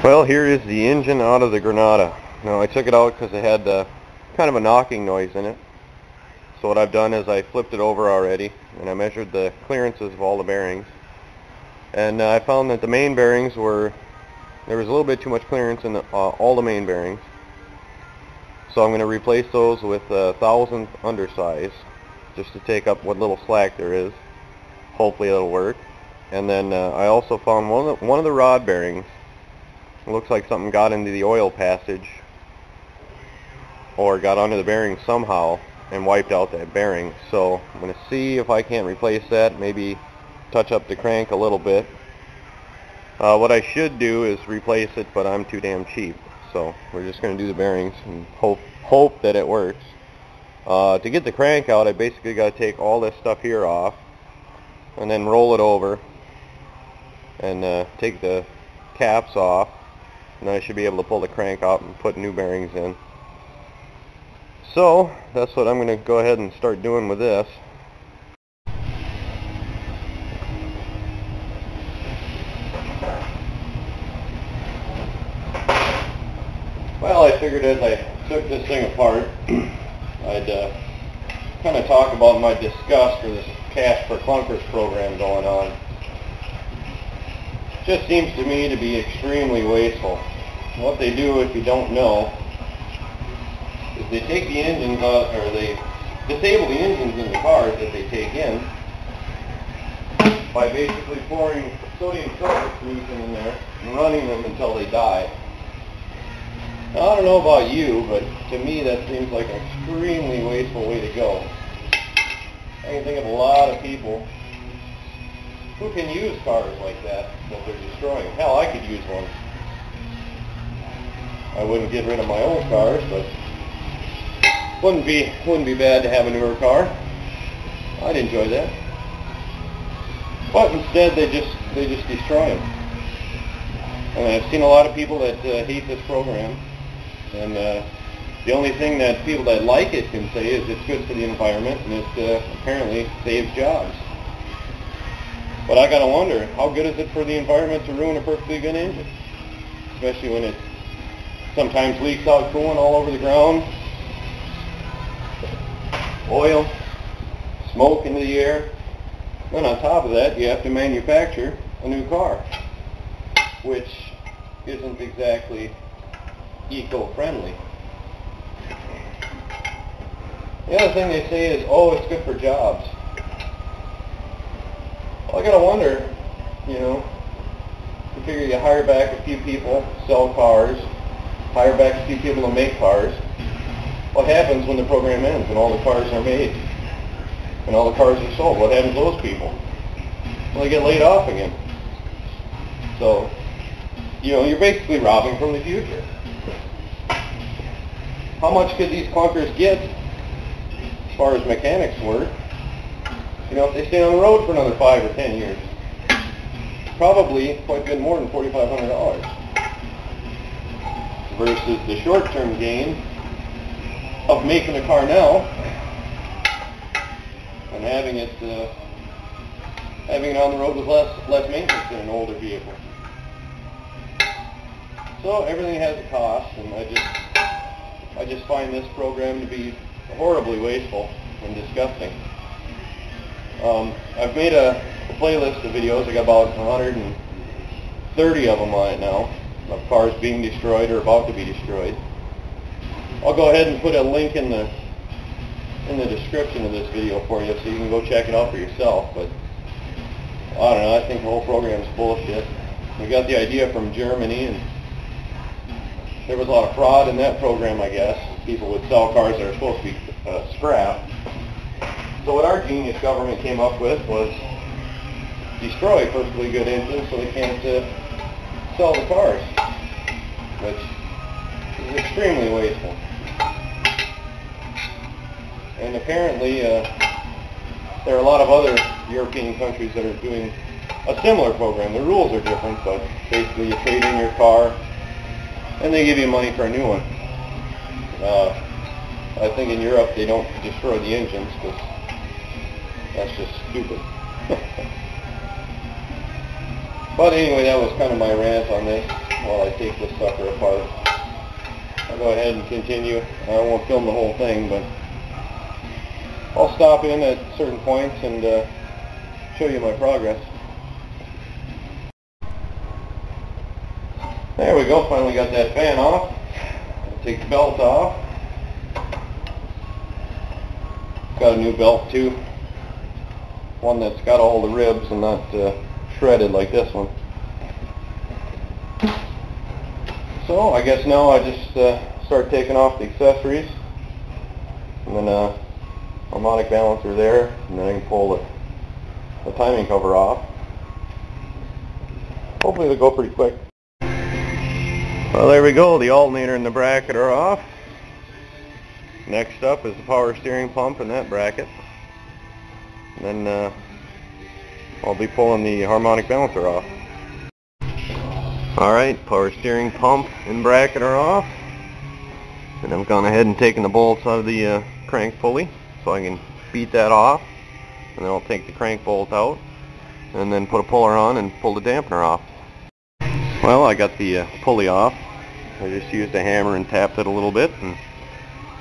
Well, here is the engine out of the Granada. Now I took it out because it had kind of a knocking noise in it. So what I've done is I flipped it over already and I measured the clearances of all the bearings. And I found that the main bearings there was a little bit too much clearance in all the main bearings. So I'm going to replace those with 1,000th undersize just to take up what little slack there is. Hopefully it'll work. And then I also found one of the rod bearings. It looks like something got into the oil passage or got under the bearing somehow and wiped out that bearing. So I'm going to see if I can't replace that, maybe touch up the crank a little bit. What I should do is replace it, but I'm too damn cheap. So we're just going to do the bearings and hope that it works. To get the crank out, I basically got to take all this stuff here off and then roll it over and take the caps off. And then I should be able to pull the crank out and put new bearings in. So that's what I'm going to go ahead and start doing with this. Well, I figured as I took this thing apart, I'd kind of talk about my disgust for this cash for clunkers program going on. It just seems to me to be extremely wasteful. What they do, if you don't know, is they take the engines out, or they disable the engines in the cars that they take in by basically pouring sodium sulfate solution in there and running them until they die. Now, I don't know about you, but to me that seems like an extremely wasteful way to go. I can think of a lot of people who can use cars like that they're destroying. Hell, I could use one. I wouldn't get rid of my old cars, but wouldn't be bad to have a newer car. I'd enjoy that. But instead, they just destroy them. And I've seen a lot of people that hate this program, and the only thing that people that like it can say is it's good for the environment and it apparently saves jobs. But I gotta wonder, how good is it for the environment to ruin a perfectly good engine? Especially when it sometimes leaks out coolant all over the ground, oil, smoke into the air. Then on top of that, you have to manufacture a new car, which isn't exactly eco-friendly. The other thing they say is, oh, it's good for jobs. Well, I gotta wonder, you figure you hire back a few people, sell cars, hire back a few people to make cars. What happens when the program ends and all the cars are made and all the cars are sold? What happens to those people? Well, they get laid off again. So, you're basically robbing from the future. How much could these clunkers get as far as mechanics work? If they stay on the road for another 5 or 10 years? Probably quite a bit more than $4,500 versus the short-term gain of making a car now and having it on the road with less maintenance than an older vehicle. So everything has a cost, and I just find this program to be horribly wasteful and disgusting. I've made a playlist of videos. I got about 130 of them on it now, of cars being destroyed or about to be destroyed. I'll go ahead and put a link in the description of this video for you so you can go check it out for yourself. But I don't know, I think the whole program's bullshit. We got the idea from Germany, and there was a lot of fraud in that program, I guess. People would sell cars that are supposed to be scrap. So what our genius government came up with was destroy perfectly good engines so they can't sell the cars, which is extremely wasteful. And apparently there are a lot of other European countries that are doing a similar program. The rules are different, but basically you trade in your car and they give you money for a new one. I think in Europe they don't destroy the engines because that's just stupid. But anyway, that was kind of my rant on this. while I take this sucker apart. I'll go ahead and continue. I won't film the whole thing, but I'll stop in at certain points and show you my progress. There we go, finally got that fan off. I'll take the belt off. Got a new belt too. One that's got all the ribs and not shredded like this one. So I guess now I just start taking off the accessories. And then harmonic balancer there, and then I can pull the timing cover off. Hopefully they'll go pretty quick. Well, there we go, the alternator and the bracket are off. Next up is the power steering pump and that bracket. And then I'll be pulling the harmonic balancer off. Alright, power steering pump and bracket are off. And I've gone ahead and taken the bolts out of the crank pulley so I can beat that off. And then I'll take the crank bolt out and then put a puller on and pull the dampener off. Well, I got the pulley off. I just used a hammer and tapped it a little bit and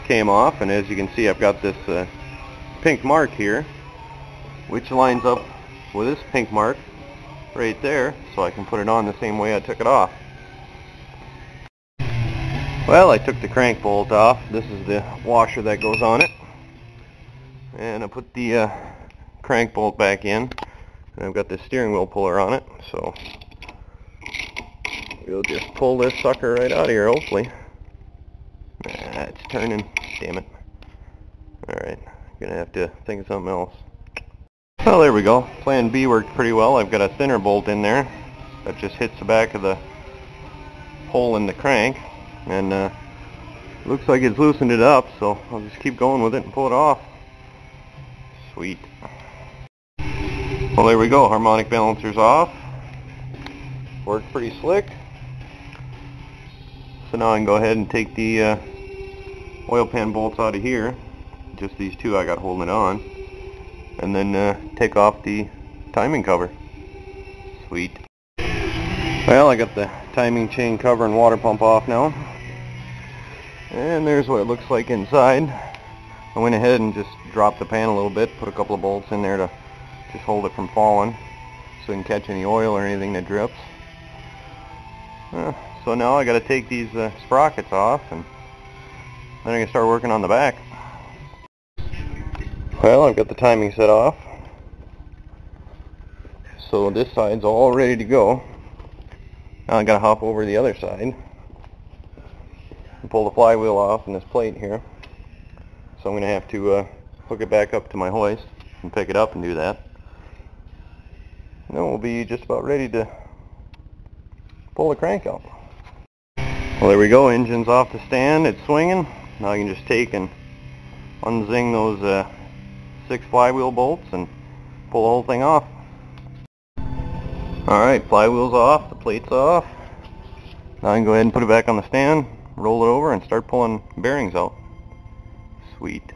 came off, and as you can see I've got this pink mark here which lines up with this pink mark right there, so I can put it on the same way I took it off. Well, I took the crank bolt off. This is the washer that goes on it, and I put the crank bolt back in, and I've got the steering wheel puller on it, so we'll just pull this sucker right out of here, hopefully. It's turning, damn it. Alright, gonna have to think of something else. Well, there we go. Plan B worked pretty well. I've got a thinner bolt in there that just hits the back of the hole in the crank, and looks like it's loosened it up, so I'll just keep going with it and pull it off. Sweet. Well, there we go. Harmonic balancer's off. Worked pretty slick. So now I can go ahead and take the oil pan bolts out of here. Just these two I got holding it on. And then take off the timing cover. Sweet. Well, I got the timing chain cover and water pump off now. And there's what it looks like inside. I went ahead and just dropped the pan a little bit, put a couple of bolts in there to just hold it from falling so it can catch any oil or anything that drips. So now I got to take these sprockets off, and then I can start working on the back. Well, I've got the timing set off, so this side's all ready to go. Now I got to hop over to the other side and pull the flywheel off in this plate here. So I'm going to have to hook it back up to my hoist and pick it up and do that. And then we'll be just about ready to pull the crank out. Well, there we go, engine's off the stand, it's swinging. Now I can just take and unzing those 6 flywheel bolts and pull the whole thing off. Alright, flywheel's off, the plate's off. Now I can go ahead and put it back on the stand, roll it over, and start pulling bearings out. Sweet.